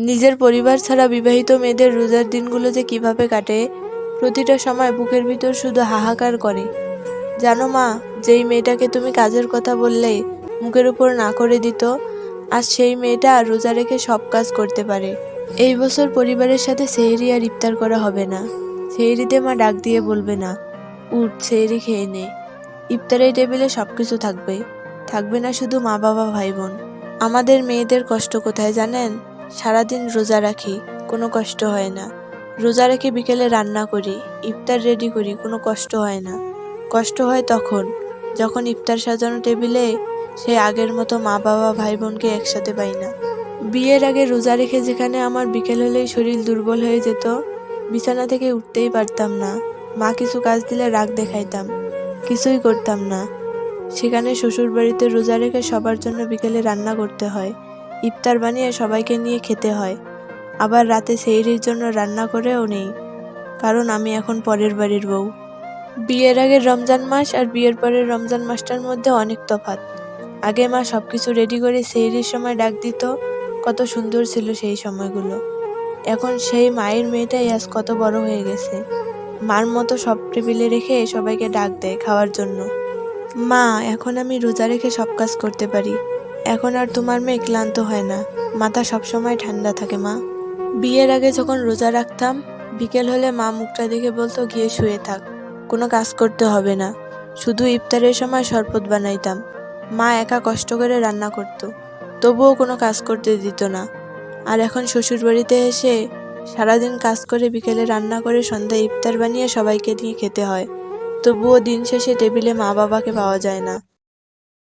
নিজের পরিবার ছাড়া বিবাহিত মেয়েদের রোজার দিনগুলো যে কিভাবে কাটে, প্রতিটা সময় বুকের ভিতর শুধু হাহাকার করে। জানো মা, যেই মেয়েটাকে তুমি কাজের কথা বললে মুখের উপর না করে দিত, আজ সেই মেয়েটা রোজা রেখে সব কাজ করতে পারে। এই বছর পরিবারের সাথে সেহরি আর ইফতার করা হবে না। সেহরিতে মা ডাক দিয়ে বলবে না, উঠ সেহরি খেয়ে নে। ইফতারের টেবিলে সবকিছু থাকবে, থাকবে না শুধু মা বাবা ভাই বোন। আমাদের মেয়েদের কষ্ট কোথায় জানেন? সারাদিন রোজা রাখি, কোনো কষ্ট হয় না। রোজা রেখে বিকেলে রান্না করি, ইফতার রেডি করি, কোনো কষ্ট হয় না। কষ্ট হয় তখন, যখন ইফতার সাজানো টেবিলে সেই আগের মতো মা বাবা ভাই বোনকে একসাথে পাই না। বিয়ের আগে রোজা রেখে যেখানে আমার বিকেল হলেই শরীর দুর্বল হয়ে যেত, বিছানা থেকে উঠতেই পারতাম না, মা কিছু কাজ দিলে রাগ দেখাইতাম, কিছুই করতাম না, সেখানে শ্বশুর বাড়িতে রোজা রেখে সবার জন্য বিকেলে রান্না করতে হয়, ইফতার বানিয়ে সবাইকে নিয়ে খেতে হয়। আবার রাতে সেহরির জন্য রান্না করেও নেই, কারণ আমি এখন পরের বাড়ির বউ। বিয়ের আগের রমজান মাস আর বিয়ের পরের রমজান মাসটার মধ্যে অনেক তফাৎ। আগে মা সবকিছু রেডি করে সেহরির সময় ডাক দিত, কত সুন্দর ছিল সেই সময়গুলো। এখন সেই মায়ের মেয়েটাই আজ কত বড় হয়ে গেছে, মার মতো সব টেবিলে রেখে সবাইকে ডাক দেয় খাওয়ার জন্য। মা, এখন আমি রোজা রেখে সব কাজ করতে পারি। এখন আর তোমার মেয়ে ক্লান্ত হয় না, মাথা সবসময় ঠান্ডা থাকে মা। বিয়ের আগে যখন রোজা রাখতাম, বিকেল হলে মা মুখটা দেখে বলতো, গিয়ে শুয়ে থাক, কোনো কাজ করতে হবে না। শুধু ইফতারের সময় শরবত বানাইতাম, মা একা কষ্ট করে রান্না করতো, তবুও কোনো কাজ করতে দিত না। আর এখন শ্বশুর বাড়িতে এসে সারাদিন কাজ করে বিকেলে রান্না করে সন্ধ্যায় ইফতার বানিয়ে সবাইকে নিয়ে খেতে হয়, তবুও দিন শেষে টেবিলে মা বাবাকে পাওয়া যায় না।